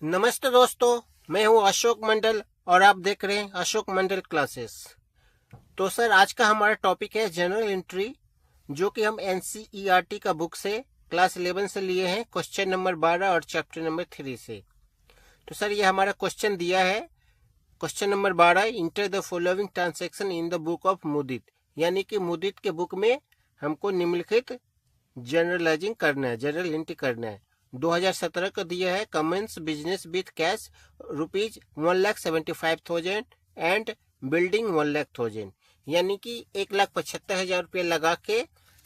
नमस्ते दोस्तों, मैं हूं अशोक मंडल और आप देख रहे हैं अशोक मंडल क्लासेस। तो सर, आज का हमारा टॉपिक है जनरल एंट्री, जो कि हम एनसीईआरटी का बुक से क्लास 11 से लिए हैं, क्वेश्चन नंबर 12 और चैप्टर नंबर 3 से। तो सर, ये हमारा क्वेश्चन दिया है। Question number 12, enter the following transaction in the book of Mudit, यानी कि मुदित के बुक में हमको निम्नलिखित जनरलाइजिंग करना है, जनरल एंट्री करना है। 2017 का दिया है, commences business with cash rupees 1,75,000 and building 1,00,000, यानी कि 1,75,000 रुपये लगा के,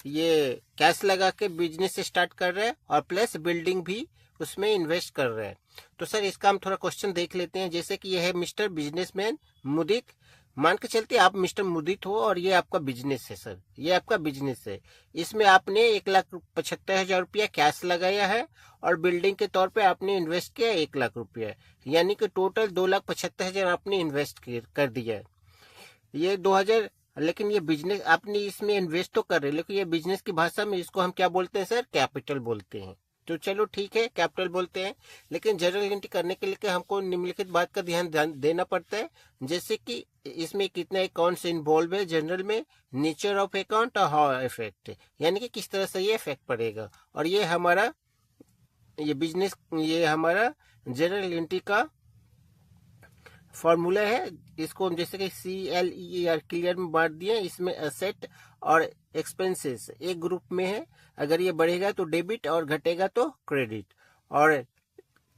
ये कैश लगा के बिजनेस स्टार्ट कर रहे हैं और प्लस बिल्डिंग भी उसमें इन्वेस्ट कर रहे हैं। तो सर, इसका हम थोड़ा क्वेश्चन देख लेते हैं। जैसे कि यह है मिस्टर बिजनेसमैन मुदित, मान के चलते आप मिस्टर मुदित हो और ये आपका बिजनेस है सर, ये आपका बिजनेस है। इसमें आपने 1,75,000 रुपया कैश लगाया है और बिल्डिंग के तौर पे आपने इन्वेस्ट किया 1,00,000 रुपया, यानी कि टोटल 2,75,000 आपने इन्वेस्ट कर दिया है। ये 2,000, लेकिन ये बिजनेस आपने इसमें इन्वेस्ट तो कर रहे हैं, लेकिन ये बिजनेस की भाषा में इसको हम क्या बोलते हैं सर? कैपिटल बोलते हैं। तो चलो ठीक है, कैपिटल बोलते हैं। लेकिन जनरल एंट्री करने के लिए हमको निम्नलिखित बात का ध्यान देना पड़ता है, जैसे कि इसमें कितने अकाउंट्स इन्वॉल्व है जनरल में, नेचर ऑफ अकाउंट और हाउ इफेक्ट, यानी कि किस तरह से ये इफेक्ट पड़ेगा। और ये हमारा ये बिजनेस, ये हमारा जनरल एंट्री का फॉर्मूला है। इसको हम जैसे कि CLER क्लियर में बांट दिए। इसमें एसेट और एक्सपेंसेस एक ग्रुप में है, अगर ये बढ़ेगा तो डेबिट और घटेगा तो क्रेडिट। और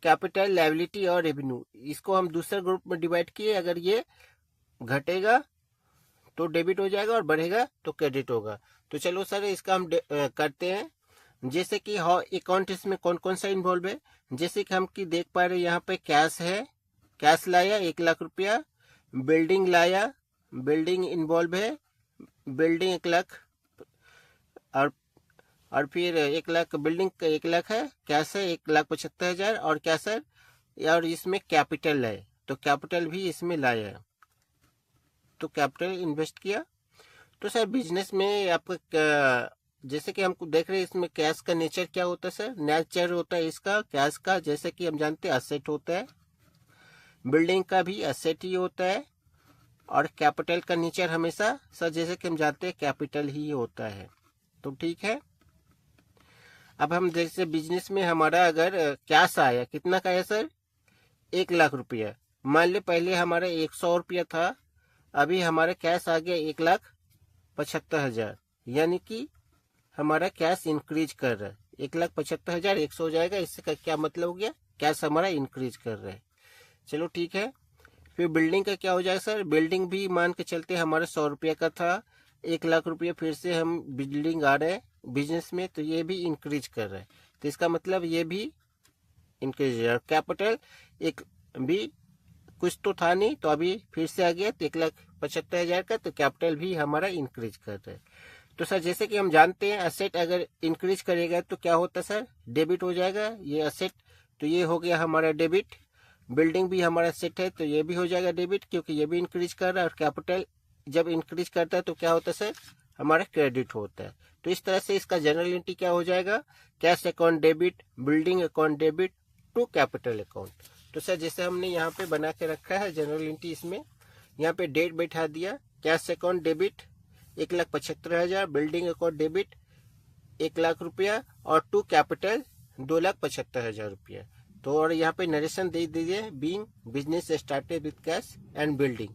कैपिटल, लायबिलिटी और रेवेन्यू, इसको हम दूसरे ग्रुप में डिवाइड किए, अगर ये घटेगा तो डेबिट हो जाएगा और बढ़ेगा तो क्रेडिट होगा। तो चलो सर, इसका हम करते हैं। जैसे कि अकाउंट इसमें कौन कौन सा इन्वॉल्व है, जैसे कि हम की देख पा रहे हैं, यहाँ पे कैश है, कैश लाया 1,00,000 रुपया, बिल्डिंग लाया, बिल्डिंग इन्वॉल्व है, बिल्डिंग 1,00,000, और और फिर 1,00,000 बिल्डिंग का 1,00,000 है, कैश है 1,75,000 और क्या सर, और इसमें कैपिटल है, तो कैपिटल भी इसमें लाया है, तो कैपिटल इन्वेस्ट किया। तो सर, बिजनेस में आपका जैसे कि हमको देख रहे हैं, इसमें कैश का नेचर क्या होता है सर? नेचर होता है इसका कैश का, जैसे कि हम जानते हैं असेट होता है, बिल्डिंग का भी असेट ही होता है, और कैपिटल का नेचर हमेशा सर जैसे कि हम जानते हैं कैपिटल ही होता है। तो ठीक है, अब हम जैसे बिजनेस में हमारा अगर कैश आया, कितना का है सर? 1,00,000 रुपया। मान ले पहले हमारा 100 रुपया था, अभी हमारा कैश आ गया 1,75,000, यानी कि हमारा कैश इंक्रीज कर रहा है। 1,75,000 100 हो जाएगा, इससे का क्या मतलब हो गया? कैश हमारा इंक्रीज कर रहा है। चलो ठीक है। फिर बिल्डिंग का क्या हो जाएगा सर? बिल्डिंग भी मान के चलते हमारा 100 रुपया का था, 1,00,000 रुपया फिर से हम बिल्डिंग आ रहे हैं बिजनेस में, तो ये भी इंक्रीज कर रहा है, तो इसका मतलब ये भी इंक्रीज है। कैपिटल एक भी कुछ तो था नहीं, तो अभी फिर से आ गया, तो 1,75,000 का, तो कैपिटल भी हमारा इंक्रीज कर रहा है। तो सर, जैसे कि हम जानते हैं असेट अगर इंक्रीज करेगा तो क्या होता है सर? डेबिट हो जाएगा ये असेट, तो ये हो गया हमारा डेबिट। बिल्डिंग भी हमारा सेट है, तो ये भी हो जाएगा डेबिट, क्योंकि ये भी इंक्रीज कर रहा है। और कैपिटल जब इंक्रीज करता है तो क्या होता है सर? हमारा क्रेडिट होता है। तो इस तरह से इसका जनरल एंट्री क्या हो जाएगा? Cash account debit, building account debit to capital account. तो सर, जैसे हमने यहाँ पे बना के रखा है जनरल एंट्री, इसमें यहाँ पे डेट बैठा दिया, cash account debit 1,75,000, building account debit 1,00,000 रुपया, और टू कैपिटल 2,75,000 रुपया। तो और यहाँ पे नरेशन दे दीजिए, being business started with cash and building.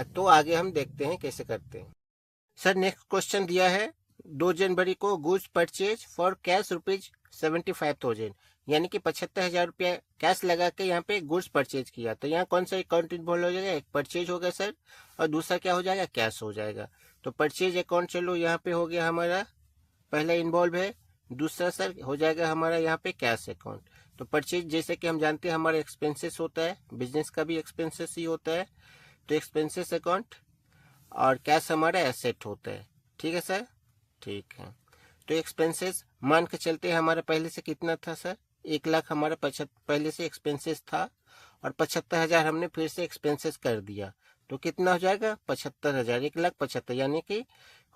तो आगे हम देखते हैं कैसे करते हैं। सर, नेक्स्ट क्वेश्चन दिया है, 2 जनवरी को गुड्स परचेज फॉर कैश ₹75,000, यानी कि 75,000 रुपया कैश लगा के यहाँ पे गुड्स परचेज किया। तो यहाँ कौन सा अकाउंट इन्वॉल्व हो जाएगा? एक परचेज होगा सर, और दूसरा क्या हो जाएगा? कैश हो जाएगा। तो परचेज अकाउंट चलो यहाँ पे हो गया हमारा, पहला इन्वॉल्व है। दूसरा सर हो जाएगा हमारा यहाँ पे कैश अकाउंट। तो परचेज जैसे कि हम जानते हैं हमारा एक्सपेंसेस होता है, बिजनेस का भी एक्सपेंसेस ही होता है, तो एक्सपेंसेस अकाउंट, और कैश हमारा एसेट होता है। ठीक है सर, ठीक है। तो एक्सपेंसेस मान के चलते हैं, हमारा पहले से कितना था सर? 1,00,000 हमारा पहले से एक्सपेंसेस था, और 75,000 हमने फिर से एक्सपेंसेस कर दिया, तो कितना हो जाएगा? 75,000, 1,75,000, यानी कि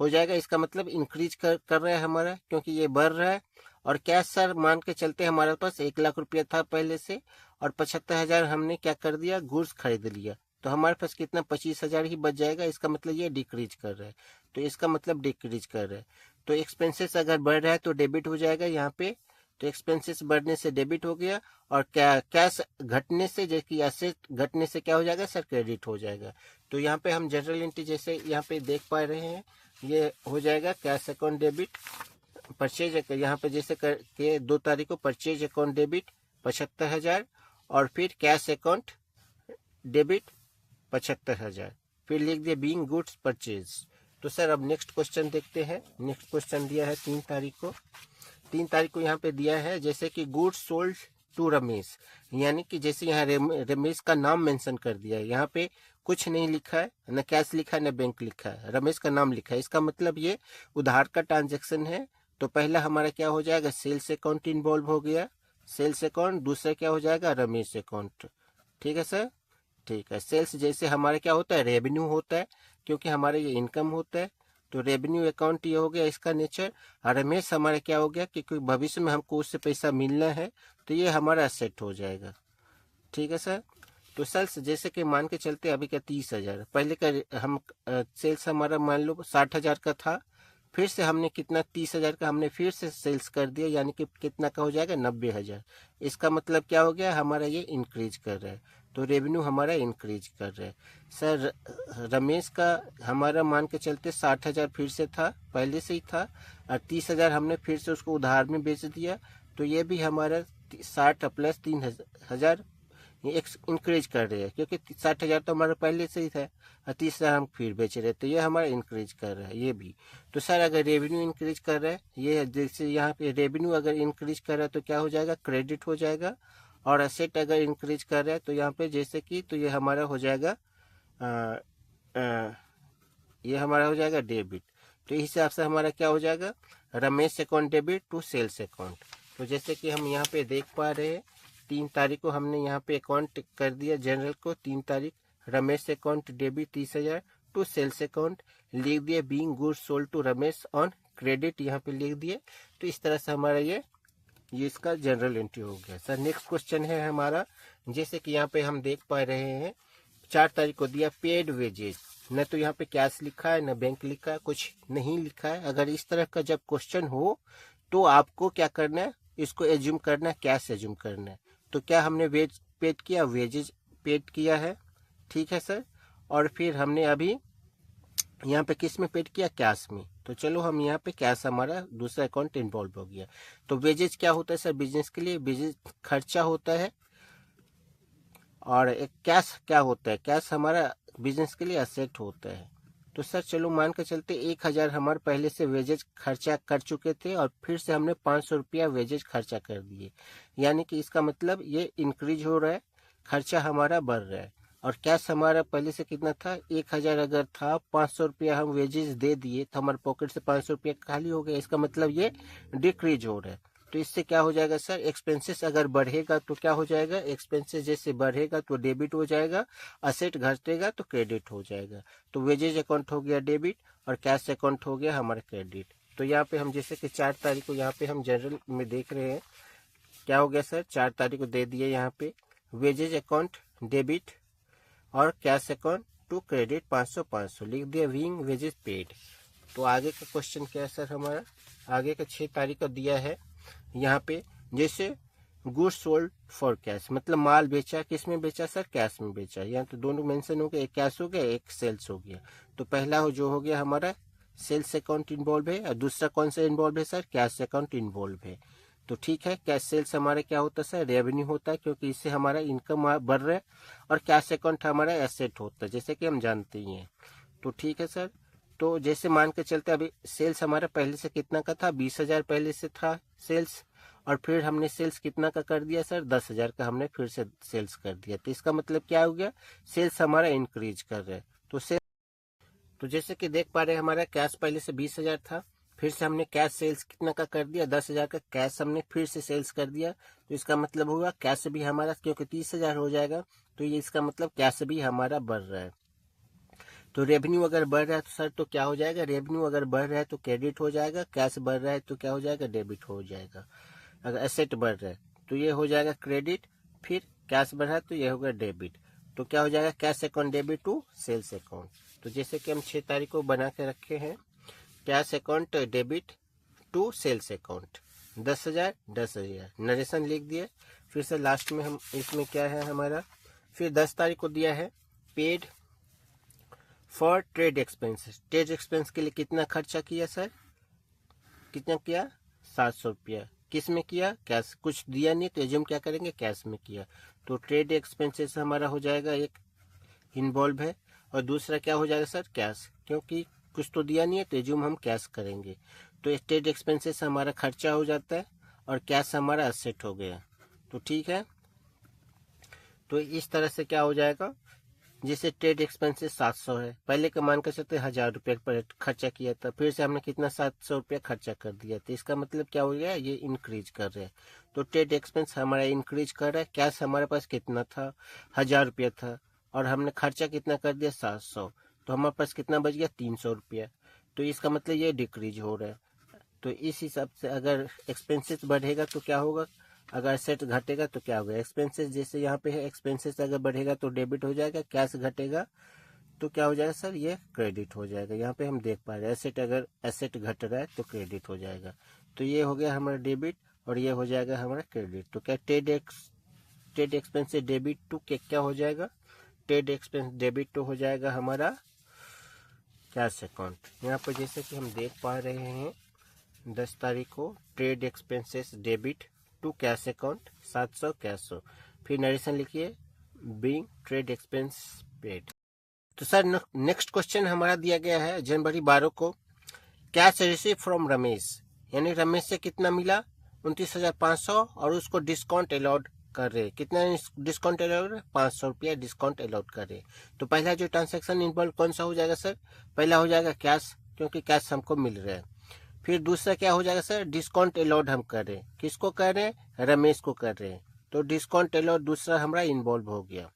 हो जाएगा, इसका मतलब इंक्रीज कर रहा है हमारा, क्योंकि ये बढ़ रहा है। और कैश सर मान के चलते हमारे पास 1 लाख रुपया था पहले से, और 75,000 हमने क्या कर दिया, गुड्स खरीद लिया, तो हमारे पास कितना 25,000 ही बच जाएगा। इसका मतलब ये डिक्रीज कर रहा है, तो इसका मतलब डिक्रीज कर रहा है। तो एक्सपेंसेस अगर बढ़ रहा है तो डेबिट हो जाएगा यहाँ पे, तो एक्सपेंसेस बढ़ने से डेबिट हो गया, और कैश घटने से, जैसे एसेट घटने से क्या हो जाएगा सर, क्रेडिट हो जाएगा। तो यहाँ पे हम जनरल एंट्री जैसे यहाँ पे देख पा रहे हैं, ये हो जाएगा कैश अकाउंट डेबिट, परचेज यहाँ पे जैसे करके 2 तारीख को परचेज अकाउंट डेबिट 75,000, और फिर कैश अकाउंट डेबिट 75,000, फिर लिख दिया बीइंग गुड्स परचेज। तो सर अब नेक्स्ट क्वेश्चन देखते हैं। नेक्स्ट क्वेश्चन दिया है 3 तारीख को, 3 तारीख को यहाँ पे दिया है जैसे कि गुड्स सोल्ड टू रमेश, यानी कि जैसे यहाँ रमेश का नाम मेंशन कर दिया है, यहाँ पे कुछ नहीं लिखा है, न कैश लिखा है न बैंक लिखा है, रमेश का नाम लिखा है। इसका मतलब ये उधार का ट्रांजेक्शन है। तो पहला हमारा क्या हो जाएगा, सेल्स अकाउंट इन्वॉल्व हो गया, सेल्स अकाउंट। दूसरा क्या हो जाएगा, रमेश अकाउंट। ठीक है सर, ठीक है। सेल्स जैसे हमारे क्या होता है, रेवेन्यू होता है, क्योंकि हमारे ये इनकम होता है, तो रेवेन्यू अकाउंट ये हो गया इसका नेचर। और रमेश हमारा क्या हो गया, क्योंकि भविष्य में हमको उससे पैसा मिलना है, तो ये हमारा एसेट हो जाएगा। ठीक है सर। तो सेल्स जैसे कि मान के चलते अभी का 30,000, पहले का हम सेल्स हमारा मान लो 60,000 का था, फिर से हमने कितना 30,000 का हमने फिर से सेल्स कर दिया, यानी कि कितना का हो जाएगा 90,000। इसका मतलब क्या हो गया, हमारा ये इंक्रीज कर रहा है, तो रेवेन्यू हमारा इंक्रीज कर रहा है। सर रमेश का हमारा मान के चलते 60,000 फिर से था, पहले से ही था, और 30,000 हमने फिर से उसको उधार में बेच दिया, तो ये भी हमारा 60 प्लस 3,000 ये इंक्रीज कर रहे हैं, क्योंकि 60,000 तो हमारा पहले से ही था, और 30,000 हम फिर बेच रहे हैं, तो ये हमारा इंक्रीज कर रहा है ये भी। तो सर अगर रेवेन्यू इंक्रीज कर रहा है, ये जैसे यहाँ पे रेवेन्यू अगर इंक्रीज कर रहा है तो क्या हो जाएगा, क्रेडिट हो जाएगा। और एसेट अगर इंक्रीज कर रहा है तो यहाँ पे जैसे कि, तो ये हमारा हो जाएगा ये हमारा हो जाएगा डेबिट। तो इस हिसाब से हमारा क्या हो जाएगा, Ramesh account debit to sales account. तो जैसे कि हम यहाँ पे देख पा रहे हैं, 3 तारीख को हमने यहाँ पे अकाउंट कर दिया जनरल को, 3 तारीख Ramesh account debit 30,000 to sales account, लिख दिए being goods sold to Ramesh on credit, यहाँ पे लिख दिए। तो इस तरह से हमारा ये इसका जनरल एंट्री हो गया। सर नेक्स्ट क्वेश्चन है हमारा, जैसे कि यहाँ पे हम देख पा रहे हैं 4 तारीख को दिया पेड वेजेज, न तो यहाँ पे कैश लिखा है न बैंक लिखा है, कुछ नहीं लिखा है। अगर इस तरह का जब क्वेश्चन हो तो आपको क्या करना है, इसको एज्यूम करना है, कैश एज्यूम करना है। तो क्या हमने वेज पेड किया, वेजेज पेड किया है, ठीक है सर। और फिर हमने अभी यहाँ पे किस में पेड किया, कैश में। तो चलो हम यहाँ पे कैश हमारा दूसरा अकाउंट इन्वॉल्व हो गया। तो वेजेज क्या होता है सर, बिजनेस के लिए वेजेज खर्चा होता है, और एक कैश क्या होता है, कैश हमारा बिजनेस के लिए एसेट होता है। तो सर चलो मान के चलते 1,000 हमारे पहले से वेजेज खर्चा कर चुके थे, और फिर से हमने 500 रुपया वेजेज खर्चा कर दिए, यानी कि इसका मतलब ये इंक्रीज हो रहा है, खर्चा हमारा बढ़ रहा है। और कैश हमारा पहले से कितना था, 1,000 अगर था, 500 रुपया हम वेजेज दे दिए तो हमारे पॉकेट से 500 रुपया खाली हो गया, इसका मतलब ये डिक्रीज हो रहा है। तो इससे क्या हो जाएगा सर, एक्सपेंसेस अगर बढ़ेगा तो क्या हो जाएगा, एक्सपेंसेस जैसे बढ़ेगा तो डेबिट हो जाएगा, असेट घटेगा तो क्रेडिट हो जाएगा। तो वेजेज अकाउंट हो गया डेबिट, और कैश अकाउंट हो गया हमारा क्रेडिट। तो यहाँ पे हम जैसे कि 4 तारीख को यहाँ पे हम जनरल में देख रहे हैं, क्या हो गया सर, 4 तारीख को दे दिए यहाँ पे वेजेज अकाउंट डेबिट और कैश अकाउंट टू क्रेडिट 500 लिख दिया बीइंग वेजेज पेड। तो आगे का क्वेश्चन क्या है सर हमारा, आगे का 6 तारीख को दिया है यहाँ पे, जैसे गुड्स सोल्ड फॉर कैश, मतलब माल बेचा, किस में बेचा सर, कैश में बेचा। यहाँ तो दोनों मेंशन हो गया, एक कैश हो गया एक सेल्स हो गया। तो पहला हो जो हो गया हमारा सेल्स अकाउंट इन्वॉल्व है, और दूसरा कौन सा इन्वॉल्व है सर, कैश अकाउंट इन्वॉल्व है। तो ठीक है, कैश सेल्स हमारा क्या होता है सर, रेवेन्यू होता है, क्योंकि इससे हमारा इनकम बढ़ रहा है, और कैश अकाउंट हमारा एसेट होता है, जैसे कि हम जानते ही हैं। तो ठीक है सर। तो जैसे मान के चलते अभी सेल्स हमारा पहले से कितना का था, 20,000 पहले से था सेल्स, और फिर हमने सेल्स कितना का कर दिया सर, 10,000 का हमने फिर से सेल्स कर दिया। तो इसका मतलब क्या हो गया, सेल्स हमारा इंक्रीज कर रहा है। तो जैसे कि देख पा रहे हैं हमारा कैश पहले से 20,000 था, फिर से हमने कैश सेल्स कितना का कर दिया, 10,000 का कैश हमने फिर से सेल्स कर दिया। तो इसका मतलब हुआ कैश भी हमारा, क्योंकि 30,000 हो जाएगा, तो ये इसका मतलब कैश भी हमारा बढ़ रहा है। तो रेवेन्यू अगर बढ़ रहा है तो सर तो क्या हो जाएगा, रेवेन्यू अगर बढ़ रहा है तो क्रेडिट हो जाएगा, कैश बढ़ रहा है तो क्या हो जाएगा, डेबिट हो जाएगा। अगर एसेट बढ़ रहा है तो ये हो जाएगा क्रेडिट, फिर कैश बढ़ा तो ये होगा डेबिट। तो क्या हो जाएगा, cash account debit to sales account. तो जैसे कि हम 6 तारीख को बना के रखे हैं, cash account debit to sales account 10,000 10,000 narration लिख दिए। फिर से लास्ट में हम इसमें क्या है हमारा, फिर 10 तारीख को दिया है paid for trade expenses. Trade expense के लिए कितना खर्चा किया सर, कितना किया, 700 रुपया। किस में किया, कैश, कुछ दिया नहीं तो एज्यूम क्या करेंगे, कैश में किया। तो ट्रेड एक्सपेंसेस हमारा हो जाएगा, एक इन्वॉल्व है, और दूसरा क्या हो जाएगा सर, कैश, क्योंकि कुछ तो दिया नहीं है तो एज्यूम हम कैश करेंगे। तो ट्रेड एक्सपेंसेस हमारा खर्चा हो जाता है और कैश हमारा एसेट हो गया। तो ठीक है, तो इस तरह से क्या हो जाएगा, जैसे ट्रेड एक्सपेंसेस 700 है, पहले का मान कर चलते 1000 रुपये पर खर्चा किया था, फिर से हमने कितना 700 रुपया खर्चा कर दिया, तो इसका मतलब क्या हो गया, ये इंक्रीज कर रहे हैं। तो ट्रेड एक्सपेंस हमारा इंक्रीज कर रहा है। कैश हमारे पास कितना था, 1000 रुपया था, और हमने खर्चा कितना कर दिया, 700, तो हमारे पास कितना बच गया, 300 रुपया। तो इसका मतलब ये डिक्रीज हो रहा है। तो इस हिसाब से अगर एक्सपेंसेस बढ़ेगा तो क्या होगा, अगर एसेट घटेगा तो क्या होगा, एक्सपेंसेस, जैसे यहाँ पे है एक्सपेंसेस अगर बढ़ेगा तो डेबिट हो जाएगा, कैश घटेगा तो क्या हो जाएगा सर, ये क्रेडिट हो जाएगा। यहाँ पे हम देख पा रहे हैं एसेट, अगर एसेट घट रहा है तो क्रेडिट हो जाएगा। तो ये हो गया हमारा डेबिट और ये हो जाएगा हमारा क्रेडिट। तो क्या ट्रेड एक्सपेंस से डेबिट टू क्या हो जाएगा, ट्रेड एक्सपेंस डेबिट टू हो जाएगा हमारा कैश अकाउंट। यहाँ पर जैसे कि हम देख पा रहे हैं 10 तारीख को trade expenses debit to cash account 700 cash. फिर नरेशन लिखिए, बीइंग ट्रेड एक्सपेंस पेड। तो सर नेक्स्ट क्वेश्चन हमारा दिया गया है जनवरी 12 को, कैश रिसीव फ्रॉम रमेश, यानी रमेश से कितना मिला, 29,500, और उसको डिस्काउंट अलाउड कर रहे, कितना डिस्काउंट अलाउड, 500 रुपया डिस्काउंट अलाउड कर रहे। तो पहला जो ट्रांसेक्शन इन्वॉल्व कौन सा हो जाएगा सर, पहला हो जाएगा कैश, क्योंकि कैश हमको मिल रहा है। फिर दूसरा क्या हो जाएगा सर, डिस्काउंट अलाउड हम कर रहे हैं, किसको कर रहे हैं, रमेश को कर रहे हैं, तो डिस्काउंट अलाउड दूसरा हमारा इन्वॉल्व हो गया।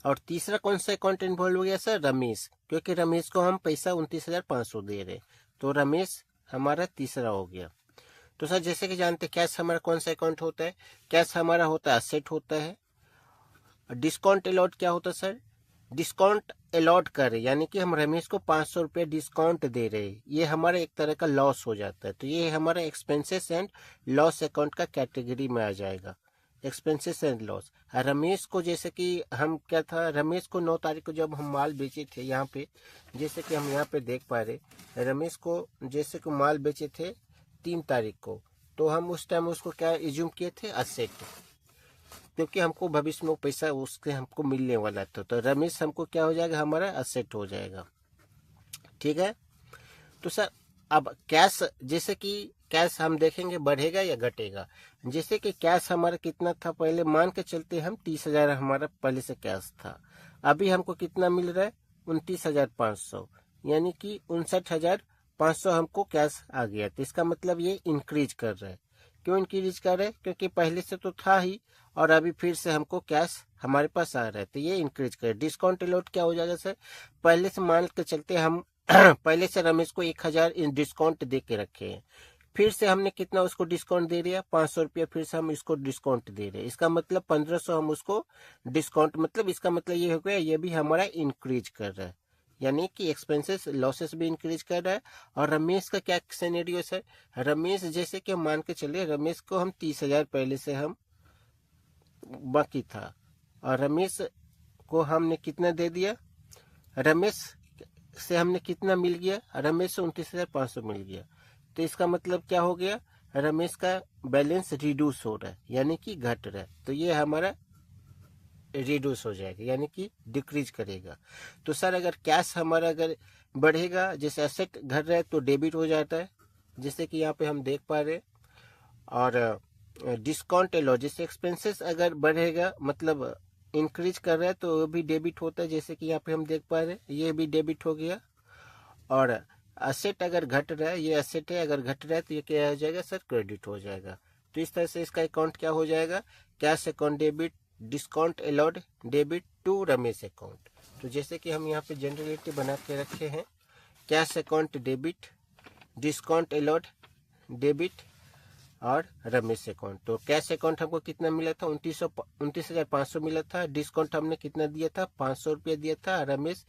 और तीसरा कौन सा अकाउंट इन्वॉल्व हो गया सर, रमेश, क्योंकि रमेश को हम पैसा 29,500 दे रहे, तो रमेश हमारा तीसरा हो गया। तो सर जैसे कि जानते हैं कैश हमारा कौन सा अकाउंट होता है, कैश हमारा होता है एसेट होता है। डिस्काउंट अलाउड क्या होता है सर, डिस्काउंट अलाउड कर रहे, यानी कि हम रमेश को 500 रुपये डिस्काउंट दे रहे, ये हमारा एक तरह का लॉस हो जाता है। तो ये हमारा एक्सपेंसेस एंड लॉस अकाउंट का कैटेगरी में आ जाएगा, एक्सपेंसेस एंड लॉस। रमेश को जैसे कि हम क्या था, रमेश को 9 तारीख को जब हम माल बेचे थे, यहाँ पे जैसे कि हम यहाँ पे देख पा रहे, रमेश को जैसे कि माल बेचे थे 3 तारीख को, तो हम उस टाइम उसको क्या एज्यूम किए थे, असेट, क्योंकि हमको भविष्य में पैसा उससे हमको मिलने वाला था। तो रमेश हमको क्या हो जाएगा, हमारा असेट हो जाएगा। ठीक है, तो सर अब कैश, जैसे कि कैश हम देखेंगे बढ़ेगा या घटेगा। जैसे कि कैश हमारा कितना था, पहले मान के चलते हम 30,000 हमारा पहले से कैश था, अभी हमको कितना मिल रहा है, 29,500, यानी कि 59,500 हमको कैश आ गया। तो इसका मतलब ये इंक्रीज कर रहा है। क्यों इंक्रीज कर रहे हैं, क्योंकि पहले से तो था ही और अभी फिर से हमको कैश हमारे पास आ रहा है, तो ये इंक्रीज कर। डिस्काउंट अलाउड क्या हो जाएगा सर, पहले से मान के चलते हम पहले से रमेश को 1,000 डिस्काउंट दे के रखे हैं, फिर से हमने कितना उसको डिस्काउंट दे दिया, 500 रुपया फिर से हम इसको डिस्काउंट दे रहे हैं, इसका मतलब 1500 हम उसको डिस्काउंट, मतलब इसका मतलब ये हो गया, ये भी हमारा इंक्रीज कर रहा है, यानी कि एक्सपेंसेस लॉसेस भी इंक्रीज कर रहा है। और रमेश का क्या सिनेरियो सर, रमेश जैसे कि हम मान के चले, रमेश को हम 30,000 पहले से हम बाकी था, और रमेश को हमने कितना दे दिया, रमेश से हमने कितना मिल गया, रमेश से 29,500 मिल गया। तो इसका मतलब क्या हो गया, रमेश का बैलेंस रिड्यूस हो रहा है, यानी कि घट रहा है, तो ये हमारा रिड्यूस हो जाएगा, यानी कि डिक्रीज करेगा। तो सर अगर कैश हमारा अगर बढ़ेगा, जैसे एसेट घट रहा है तो डेबिट हो जाता है, जैसे कि यहाँ पे हम देख पा रहे। और डिस्काउंट अलाउड, जैसे एक्सपेंसेस अगर बढ़ेगा मतलब इंक्रीज कर रहा है तो वो भी डेबिट होता है, जैसे कि यहाँ पे हम देख पा रहे हैं, ये भी डेबिट हो गया। और एसेट अगर घट रहा है, ये एसेट है, अगर घट रहा है तो ये क्या हो जाएगा सर, क्रेडिट हो जाएगा। तो इस तरह से इसका अकाउंट क्या हो जाएगा, cash account debit, discount allowed debit to Ramesh account. तो जैसे कि हम यहाँ पे जनरलिटी बना के रखे हैं, cash account debit, discount allowed debit और रमेश अकाउंट। तो कैश अकाउंट हमको कितना मिला था, 29,500 मिला था। डिस्काउंट हमने कितना दिया था, 500 रुपया दिया था। रमेश,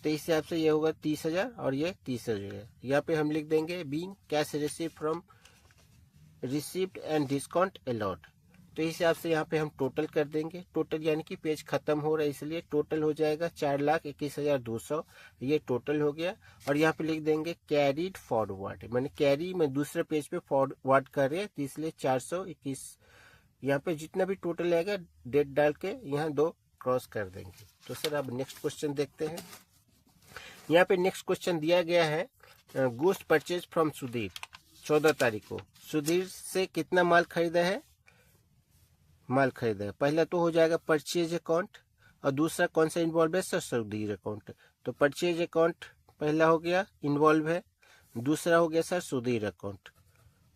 तो इस हिसाब से ये होगा 30,000 और ये 30,000। यहाँ पे हम लिख देंगे being cash receive from received and discount allowed. तो इस हिसाब से यहाँ पे हम टोटल कर देंगे। टोटल यानी कि पेज खत्म हो रहा है, इसलिए टोटल हो जाएगा 4,21,200, ये टोटल हो गया। और यहाँ पे लिख देंगे कैरीड फॉरवर्ड, मैंने कैरी में दूसरे पेज पे फॉरवर्ड कर रहे हैं, तो इसलिए 421। यहाँ पे जितना भी टोटल आएगा डेट डाल के यहाँ 2 क्रॉस कर देंगे। तो सर अब नेक्स्ट क्वेश्चन देखते हैं। यहाँ पे नेक्स्ट क्वेश्चन दिया गया है, गुड्स परचेज फ्रॉम सुधीर 14 तारीख को। सुधीर से कितना माल खरीदा है, माल खरीदा है। पहला तो हो जाएगा परचेज अकाउंट, और दूसरा कौन सा इन्वॉल्व है सर, सुधीर अकाउंट। तो परचेज अकाउंट पहला हो गया इन्वॉल्व है, दूसरा हो गया सर सुधीर अकाउंट।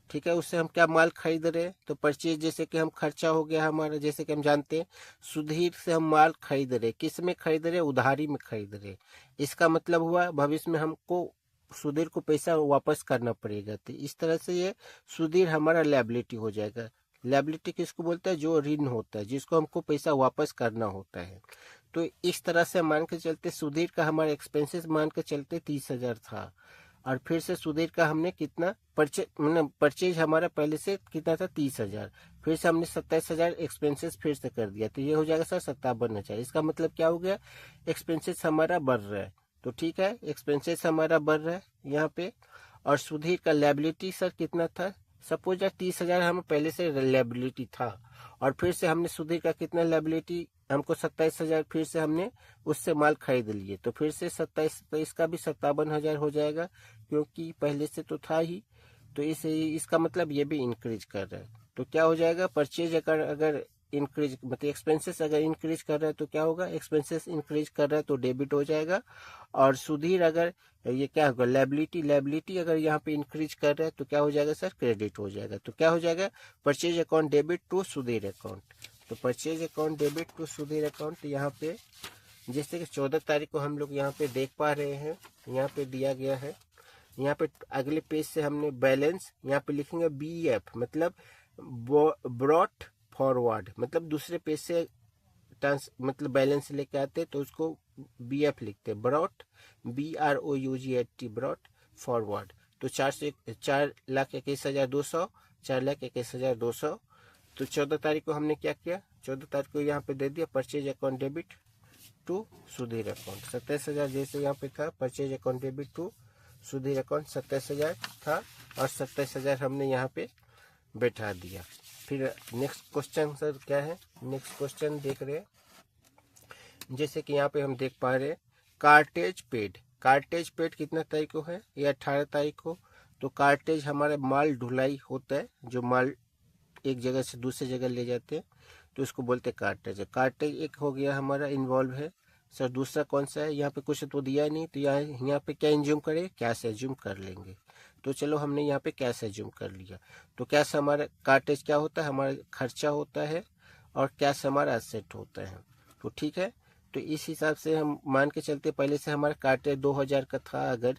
ठीक है, उससे हम क्या माल खरीद रहे हैं, तो परचेज जैसे कि हम खर्चा हो गया हमारा, जैसे कि हम जानते हैं सुधीर से हम माल खरीद रहे, किस में खरीद रहे, उधारी में खरीद रहे। इसका मतलब हुआ भविष्य में हमको सुधीर को पैसा वापस करना पड़ेगा। तो इस तरह से ये सुधीर हमारा लायबिलिटी हो जाएगा। लायबिलिटी किसको बोलते हैं, जो ऋण होता है, जिसको हमको पैसा वापस करना होता है। तो इस तरह से मान के चलते सुधीर का हमारा एक्सपेंसेस मान के चलते 30,000 था, और फिर से सुधीर का हमने कितना परचेज हमारा पहले से कितना था 30,000, फिर से हमने 27,000 एक्सपेंसेस फिर से कर दिया, तो ये हो जाएगा सर 57,000। इसका मतलब क्या हो गया, एक्सपेंसेस हमारा बढ़ रहा है। तो ठीक है, एक्सपेंसेस हमारा बढ़ रहा है यहाँ पे। और सुधीर का लायबिलिटी सर कितना था, सपोज 30,000 हमें पहले से लायबिलिटी था, और फिर से हमने सुधीर का कितना लायबिलिटी, हमको 27,000 फिर से हमने उससे माल खरीद लिए, तो फिर से 27, तो इसका भी 57,000 हो जाएगा, क्योंकि पहले से तो था ही। तो इसका मतलब ये भी इंक्रीज कर रहा है। तो क्या हो जाएगा, परचेज अगर इंक्रीज मतलब एक्सपेंसेस अगर इंक्रीज कर रहा है तो क्या होगा, एक्सपेंसेस इंक्रीज कर रहा है तो डेबिट हो जाएगा। और सुधीर अगर ये क्या होगा, लायबिलिटी अगर यहाँ पे इंक्रीज कर रहा है तो क्या हो जाएगा सर, क्रेडिट हो जाएगा। तो क्या हो जाएगा, purchase account debit to Sudhir account. तो purchase account debit to Sudhir account यहाँ पे जैसे कि 14 तारीख को हम लोग यहाँ पे देख पा रहे हैं, यहाँ पे दिया गया है। यहाँ पे अगले पेज से हमने बैलेंस यहाँ पे लिखेंगे BF, मतलब ब्रॉट फॉरवर्ड, मतलब दूसरे पेज से मतलब बैलेंस लेके आते तो उसको BF लिखते, ब्रॉट BROUGHT ब्रॉट फॉरवर्ड। तो 4,21,200, 4,21,200। तो 14 तारीख को हमने क्या किया, 14 तारीख को यहाँ पे दे दिया purchase account debit to Sudhir account 27,000, जैसे यहाँ पे था purchase account debit to Sudhir account 27,000 था, और 27,000 हमने यहाँ पे बैठा दिया। फिर नेक्स्ट क्वेश्चन सर क्या है, नेक्स्ट क्वेश्चन देख रहे हैं, जैसे कि यहाँ पे हम देख पा रहे हैं कार्टेज पेड कितना तारीख को है, ये 18 तारीख को। तो कार्टेज हमारा माल ढुलाई होता है, जो माल एक जगह से दूसरी जगह ले जाते हैं, तो उसको बोलते हैं कार्टेज। कार्टेज एक हो गया हमारा इन्वॉल्व है सर, दूसरा कौन सा है, यहाँ पे कुछ तो दिया नहीं, तो यहाँ पे क्या एज्यूम करें, कैश एज्यूम कर लेंगे। तो चलो हमने यहाँ पे कैश एज्यूम कर लिया। तो कैश हमारा कार्टेज क्या होता है, हमारा खर्चा होता है, और कैश हमारा एसेट होता है। तो ठीक है, तो इस हिसाब से हम मान के चलते, पहले से हमारा कार्टेज 2,000 का था, अगर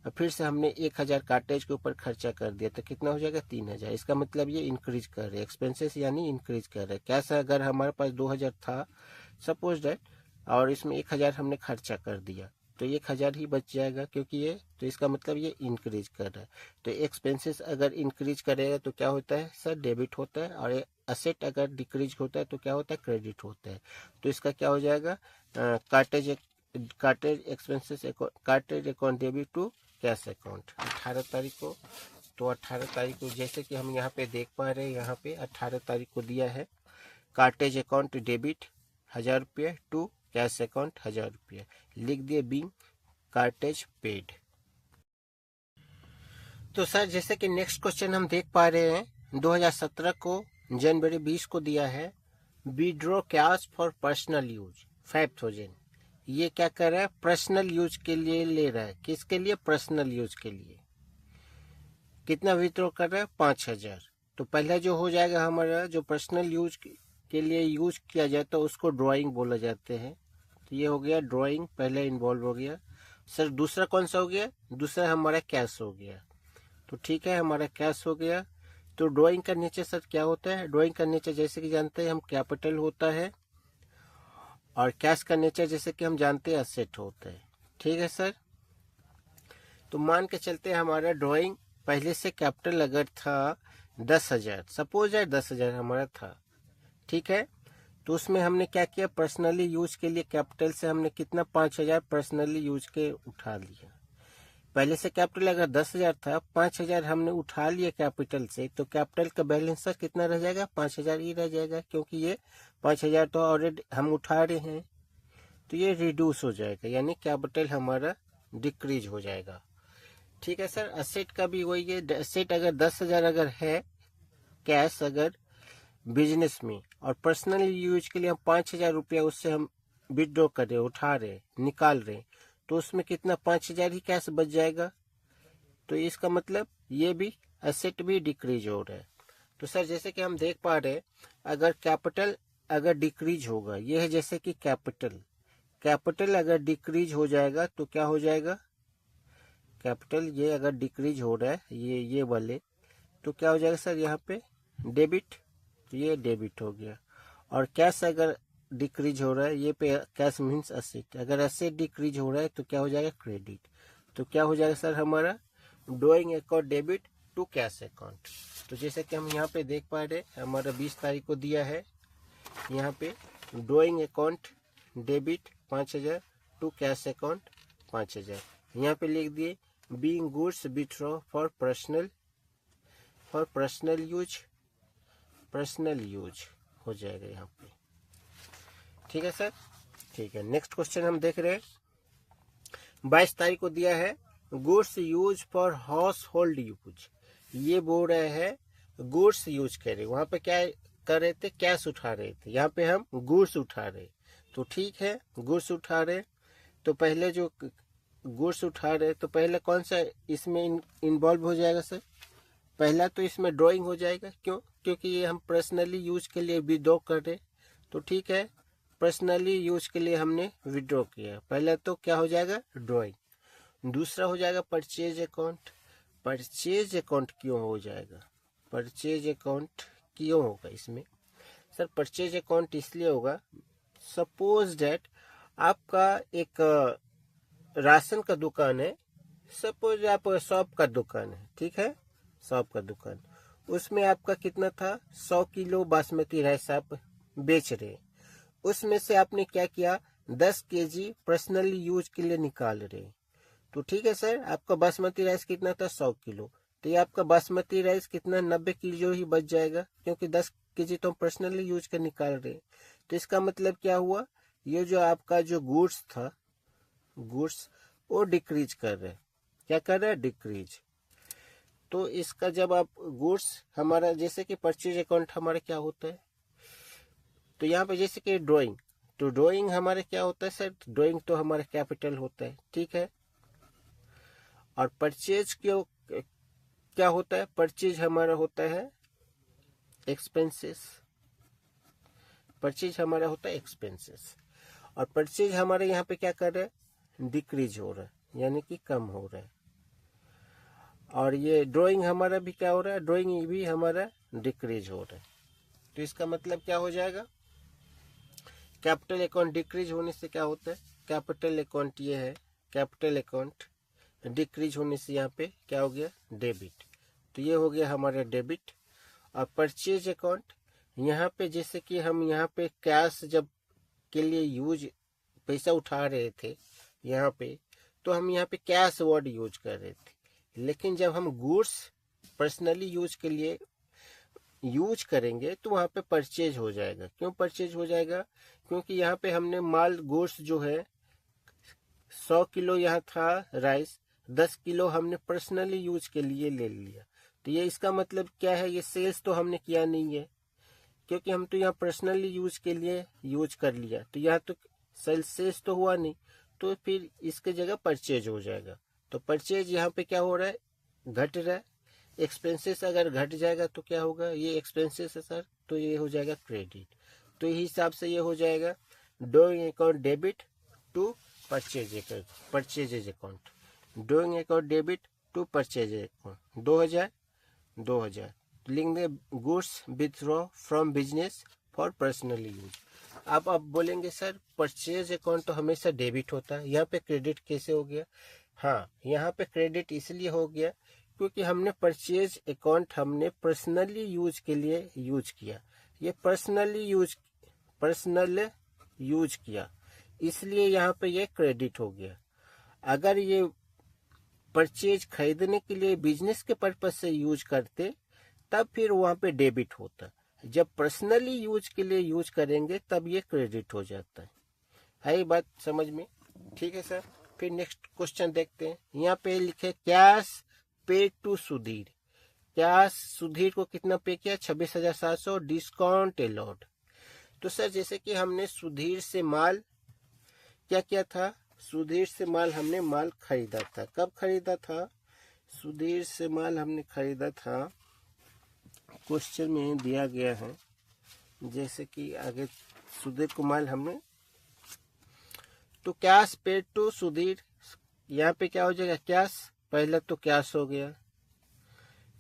फिर से हमने 1,000 कार्टेज के ऊपर खर्चा कर दिया तो कितना हो जाएगा 3,000। इसका मतलब ये इंक्रीज कर रहे हैं, एक्सपेंसेस यानी इंक्रीज कर रहे हैं। कैश अगर हमारे पास 2,000 था सपोज दैट, और इसमें 1,000 हमने खर्चा कर दिया, तो 1,000 ही बच जाएगा, क्योंकि ये, तो इसका मतलब ये इंक्रीज कर रहा है। तो एक्सपेंसेस अगर इंक्रीज करेगा तो क्या होता है सर, डेबिट होता है, और असेट अगर डिक्रीज होता है तो क्या होता है, क्रेडिट होता है। तो इसका क्या हो जाएगा, cartage expenses cartage account debit to cash account 18 तारीख को। तो 18 तारीख को जैसे कि हम यहाँ पे देख पा रहे हैं, यहाँ पे 18 तारीख को दिया है कार्टेज अकाउंट डेबिट 1,000 रुपये टू कैश अकाउंट 1,000 रुपये, लिख दिए बीइंग कार्टेज पेड। तो सर जैसे कि नेक्स्ट क्वेश्चन हम देख पा रहे हैं 2017 को जनवरी 20 को दिया है, withdraw cash for personal use 5,000। ये क्या कर रहा है, पर्सनल यूज के लिए ले रहा है, किसके लिए, पर्सनल यूज के लिए। कितना विड्रॉ कर रहा है, 5,000। तो पहला जो हो जाएगा हमारा, जो पर्सनल यूज के लिए यूज किया जाता है उसको ड्राइंग बोला जाते हैं। तो ये हो गया ड्राइंग, पहले इन्वॉल्व हो गया। सर दूसरा कौन सा हो गया? दूसरा हमारा कैश हो गया। तो ठीक है, हमारा कैश हो गया। तो ड्राइंग का नीचे सर क्या होता है? ड्राइंग का नीचे जैसे कि जानते हैं हम कैपिटल होता है, और कैश का नेचर जैसे कि हम जानते हैं एसेट होता है। ठीक है सर। तो मान के चलते हैं हमारा ड्राइंग पहले से कैपिटल अगर था 10,000, सपोज है 10,000 हमारा था, ठीक है। तो उसमें हमने क्या किया, पर्सनली यूज के लिए कैपिटल से हमने कितना 5,000 पर्सनली यूज के उठा लिया। पहले से कैपिटल अगर 10,000 था, 5,000 हमने उठा लिया कैपिटल से, तो कैपिटल का बैलेंस सर कितना रह जाएगा? 5,000 ही रह जाएगा, क्योंकि ये 5,000 तो ऑलरेडी हम उठा रहे हैं, तो ये रिड्यूस हो जाएगा, यानी कैपिटल हमारा डिक्रीज हो जाएगा। ठीक है सर। असेट का भी वही है, असेट अगर 10,000 अगर है कैश अगर बिजनेस में, और पर्सनल यूज के लिए हम 5,000 रुपया उससे हम विड्रॉ कर रहे, उठा रहे, निकाल रहे, तो उसमें कितना 5,000 ही कैश बच जाएगा। तो इसका मतलब ये भी एसेट भी डिक्रीज हो रहा है। तो सर जैसे कि हम देख पा रहे, अगर कैपिटल अगर डिक्रीज होगा, ये है जैसे कि कैपिटल अगर डिक्रीज हो जाएगा तो क्या हो जाएगा? कैपिटल ये अगर डिक्रीज हो रहा है, ये वाले, तो क्या हो जाएगा सर? यहाँ पे डेबिट, तो ये डेबिट हो गया। और कैश अगर डिक्रीज हो रहा है, ये पे कैश मीन्स एसेट, अगर एसेट डिक्रीज हो रहा है तो क्या हो जाएगा? क्रेडिट। तो क्या हो जाएगा सर हमारा? Drawing account debit to cash account. तो जैसे कि हम यहाँ पे देख पा रहे, हमारा 20 तारीख को दिया है यहाँ पे drawing account debit 5,000 to cash account 5,000। यहाँ पे लिख दिए being goods withdraw for personal use हो जाएगा यहाँ पे। ठीक है सर। ठीक है, नेक्स्ट क्वेश्चन हम देख रहे हैं। 22 तारीख को दिया है goods use for house hold use. ये बोल रहे हैं गुड्स यूज कर रहे, वहां पे क्या कर रहे थे? कैश उठा रहे थे, यहाँ पे हम गुड्स उठा रहे। तो ठीक है, गुड्स उठा रहे, तो पहले जो गुड्स उठा रहे, तो पहले कौन सा इसमें इन्वॉल्व हो जाएगा सर? पहला तो इसमें ड्राइंग हो जाएगा, क्यों? क्योंकि ये हम पर्सनली यूज के लिए विड्रॉ कर रहे। तो ठीक है, पर्सनली यूज के लिए हमने विड्रॉ किया, पहला तो क्या हो जाएगा? ड्राइंग। दूसरा हो जाएगा परचेज अकाउंट। परचेज अकाउंट क्यों हो जाएगा? परचेज अकाउंट क्यों होगा इसमें सर? परचेज अकाउंट इसलिए होगा, सपोज डेट आपका एक राशन का दुकान है, सपोज आप शॉप का दुकान है, ठीक है, शॉप का दुकान, उसमें आपका कितना था? 100 किलो बासमती राइस आप बेच रहे, उसमें से आपने क्या किया? 10 केजी पर्सनली यूज के लिए निकाल रहे। तो ठीक है सर, आपका बासमती राइस कितना था? 100 किलो। तो ये आपका बासमती राइस कितना? 90 किलो ही बच जाएगा, क्योंकि 10 केजी तो हम पर्सनली यूज कर निकाल रहे। तो इसका मतलब क्या हुआ? ये जो आपका जो गुड्स था, गुड्स वो डिक्रीज कर रहे। क्या कर रहा है? डिक्रीज। तो इसका जब आप गुड्स हमारा, जैसे कि परचेज अकाउंट हमारा क्या होता है, तो यहाँ पे जैसे कि ड्राइंग, तो ड्राइंग हमारे क्या होता है सर? ड्राइंग तो हमारा कैपिटल होता है, ठीक है। और परचेज क्यों क्या होता है? परचेज हमारा होता है एक्सपेंसेस। परचेज हमारा होता है एक्सपेंसेस, और परचेज हमारे यहाँ पे क्या कर रहा है? डिक्रीज हो रहा है, यानी कि कम हो रहा है। और ये ड्राइंग हमारा भी क्या हो रहा है? ड्राइंग भी हमारा डिक्रीज हो रहा है। तो इसका मतलब क्या हो जाएगा? कैपिटल अकाउंट डिक्रीज होने से क्या होता है? कैपिटल अकाउंट ये है, कैपिटल अकाउंट डिक्रीज होने से यहाँ पे क्या हो गया? डेबिट। तो ये हो गया हमारा डेबिट। और परचेज अकाउंट, यहाँ पे जैसे कि हम यहाँ पे कैश जब के लिए यूज पैसा उठा रहे थे यहाँ पे, तो हम यहाँ पे कैश वर्ड यूज कर रहे थे, लेकिन जब हम गुड्स पर्सनली यूज के लिए यूज करेंगे तो वहाँ पे परचेज हो जाएगा। क्यों परचेज हो जाएगा? क्योंकि यहाँ पे हमने माल गुड्स जो है 100 किलो यहाँ था राइस, 10 किलो हमने पर्सनली यूज के लिए ले लिया। तो ये इसका मतलब क्या है? ये सेल्स तो हमने किया नहीं है, क्योंकि हम तो यहाँ पर्सनली यूज के लिए यूज कर लिया, तो यहाँ तो सेल्स तो हुआ नहीं, तो फिर इसके जगह परचेज हो जाएगा। तो परचेज यहाँ पे क्या हो रहा है? घट रहा है। एक्सपेंसेस अगर घट जाएगा तो क्या होगा? ये एक्सपेंसेस है सर, तो ये हो जाएगा क्रेडिट। तो इस हिसाब से ये हो जाएगा drawing account debit to purchases account, drawing account debit to purchase account 2000 लिख दें goods withdraw from business for personal use. अब आप बोलेंगे सर परचेज अकाउंट तो हमेशा डेबिट होता है, यहाँ पे क्रेडिट कैसे हो गया? हाँ, यहाँ पे क्रेडिट इसलिए हो गया क्योंकि हमने परचेज अकाउंट हमने पर्सनली यूज के लिए यूज किया, ये पर्सनल यूज किया, इसलिए यहाँ पे ये क्रेडिट हो गया। अगर ये परचेज खरीदने के लिए बिजनेस के पर्पज से यूज करते तब फिर वहाँ पे डेबिट होता, जब पर्सनली यूज के लिए यूज करेंगे तब ये क्रेडिट हो जाता है ये बात समझ में? ठीक है सर। फिर नेक्स्ट क्वेश्चन देखते हैं। यहाँ पे लिखे कैश पे टू सुधीर, कैश सुधीर को कितना पे किया? 26,700, डिस्काउंट अलाउड। तो सर जैसे कि हमने सुधीर से माल क्या किया था? सुधीर से माल हमने माल खरीदा था। कब खरीदा था? सुधीर से माल हमने खरीदा था, क्वेश्चन में दिया गया है, जैसे कि आगे सुधीर को माल हमने, तो कैश पेड टू सुधीर, यहाँ पे क्या हो जाएगा? कैश, पहले तो कैश हो गया,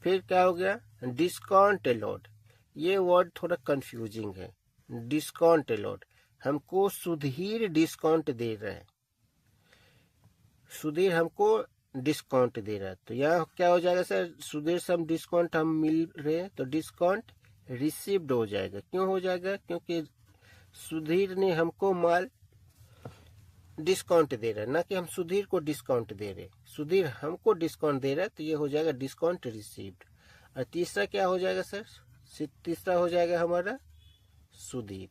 फिर क्या हो गया? Discount allowed. ये वर्ड थोड़ा कंफ्यूजिंग है। डिस्काउंट अलाउड, हमको सुधीर डिस्काउंट दे रहा है, सुधीर हमको डिस्काउंट दे रहा है, तो यहाँ क्या हो जाएगा सर? सुधीर से हम डिस्काउंट हम मिल रहे हैं तो डिस्काउंट रिसीव्ड हो जाएगा। क्यों हो जाएगा? क्योंकि सुधीर ने हमको माल डिस्काउंट दे रहा है, ना कि हम सुधीर को डिस्काउंट दे रहे। सुधीर हमको डिस्काउंट दे रहा है तो ये हो जाएगा डिस्काउंट रिसीव्ड। और तीसरा क्या हो जाएगा सर? तीसरा हो जाएगा हमारा सुधीर।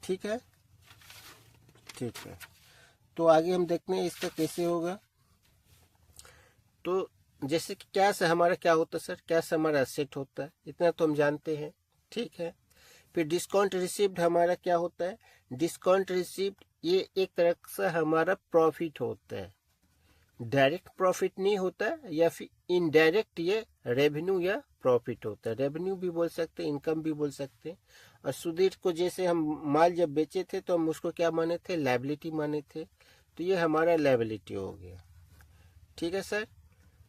ठीक है, ठीक है। तो आगे हम देखते हैं इसका कैसे होगा। तो जैसे कि कैश हमारा क्या होता है सर? कैश हमारा एसेट होता है, इतना तो हम जानते हैं। ठीक है। फिर डिस्काउंट रिसीव्ड हमारा क्या होता है? डिस्काउंट रिसीव्ड ये एक तरह से हमारा प्रॉफिट होता है, डायरेक्ट प्रॉफिट नहीं होता है, या फिर इनडायरेक्ट ये रेवेन्यू या प्रॉफिट होता है। रेवेन्यू भी बोल सकते हैं, इनकम भी बोल सकते हैं। और सुधीर को जैसे हम माल जब बेचे थे तो हम उसको क्या माने थे? लायबिलिटी माने थे, तो ये हमारा लायबिलिटी हो गया। ठीक है सर।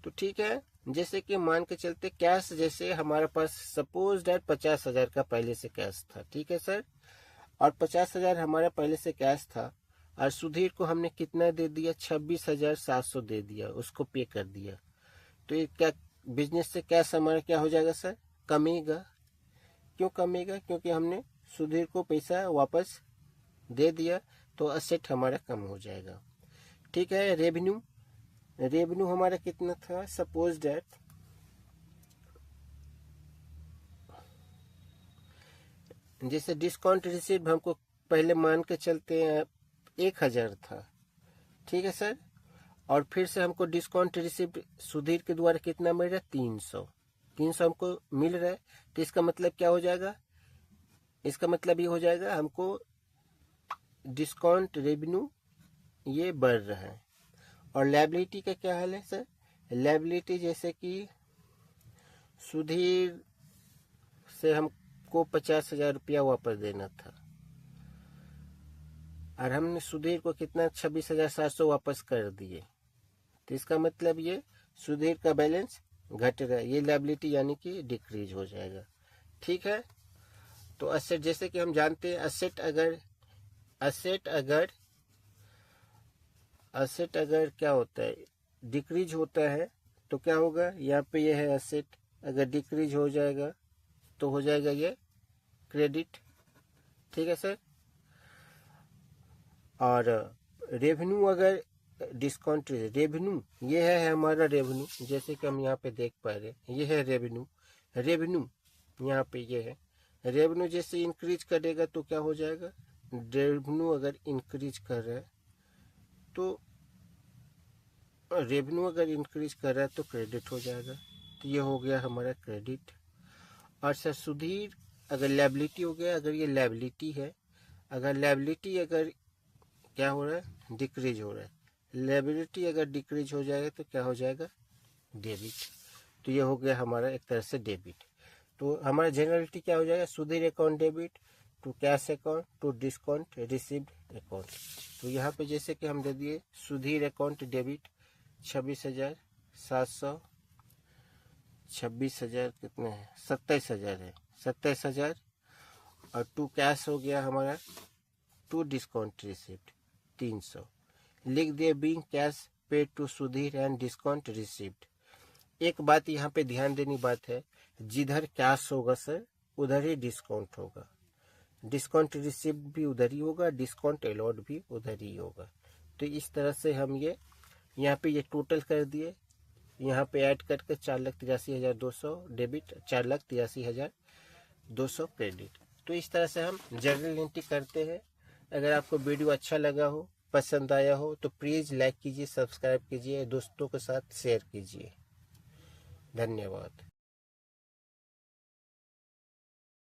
तो ठीक है, जैसे कि मान के चलते कैश, जैसे हमारे पास सपोज डेट 50,000 का पहले से कैश था। ठीक है सर, और 50,000 हमारा पहले से कैश था, और सुधीर को हमने कितना दे दिया? 26,700 दे दिया, उसको पे कर दिया। तो ये क्या बिजनेस से कैश हमारा क्या हो जाएगा सर? कमेगा। क्यों कमेगा? क्योंकि हमने सुधीर को पैसा वापस दे दिया, तो एसेट हमारा कम हो जाएगा। ठीक है। रेवेन्यू, रेवेन्यू हमारा कितना था? सपोज डेट जैसे डिस्काउंट रिसीव हमको पहले मान के चलते हैं 1,000 था। ठीक है सर, और फिर से हमको डिस्काउंट रिसीव सुधीर के द्वारा कितना मिल रहा है? 300 हमको मिल रहा है। तो इसका मतलब क्या हो जाएगा? इसका मतलब ये हो जाएगा हमको डिस्काउंट रेवेन्यू ये बढ़ रहा है। और लायबिलिटी का क्या हाल है सर? लायबिलिटी जैसे कि सुधीर से हमको 50,000 रुपया वापस देना था, और हमने सुधीर को कितना? 26,700 वापस कर दिए, तो इसका मतलब ये सुधीर का बैलेंस घट रहा है, ये लायबिलिटी यानी कि डिक्रीज हो जाएगा। ठीक है। तो एसेट, जैसे कि हम जानते हैं एसेट अगर क्या होता है? डिक्रीज होता है तो क्या होगा? यहाँ पे ये है एसेट, अगर डिक्रीज हो जाएगा तो हो जाएगा ये क्रेडिट। ठीक है सर। और रेवेन्यू, अगर डिस्काउंट रेवेन्यू ये है हमारा रेवेन्यू, जैसे कि हम यहाँ पे देख पा रहे हैं, ये है रेवेन्यू यहाँ पे ये है। रेवेन्यू जैसे इंक्रीज करेगा तो क्या हो जाएगा? रेवेन्यू अगर इंक्रीज कर रहा है तो रेवेन्यू अगर इंक्रीज कर रहा है तो क्रेडिट हो जाएगा। तो ये हो गया हमारा क्रेडिट। और सर सुधीर अगर लायबिलिटी हो गया, अगर ये लायबिलिटी है, अगर लायबिलिटी अगर क्या हो रहा है? डिक्रीज हो रहा है। लायबिलिटी अगर डिक्रीज हो जाएगा तो क्या हो जाएगा? डेबिट। तो ये हो गया हमारा एक तरह से डेबिट। तो हमारा जनरलिटी क्या हो जाएगा? Sudhir account debit, to cash account to discount received account. तो यहाँ पे जैसे कि हम दे दिए सुधीर अकाउंट डेबिट 26,700, 26,000 कितने हैं, 27,000 है, 27,000। और टू कैश हो गया हमारा, टू डिस्काउंट रिसिप्ट 300। लिख दिए being cash paid to Sudhir and discount receipt. एक बात यहाँ पे ध्यान देनी बात है, जिधर कैश होगा सर उधर ही डिस्काउंट होगा, डिस्काउंट रिसिप्ट भी उधर ही होगा, डिस्काउंट अलॉट भी उधर ही होगा। तो इस तरह से हम ये यहाँ पे ये टोटल कर दिए, यहाँ पे ऐड करके 4,83,200 डेबिट, 4,83,200 क्रेडिट। तो इस तरह से हम जर्नल एंट्री करते हैं। अगर आपको वीडियो अच्छा लगा हो, पसंद आया हो तो प्लीज़ लाइक कीजिए, सब्सक्राइब कीजिए, दोस्तों के साथ शेयर कीजिए। धन्यवाद।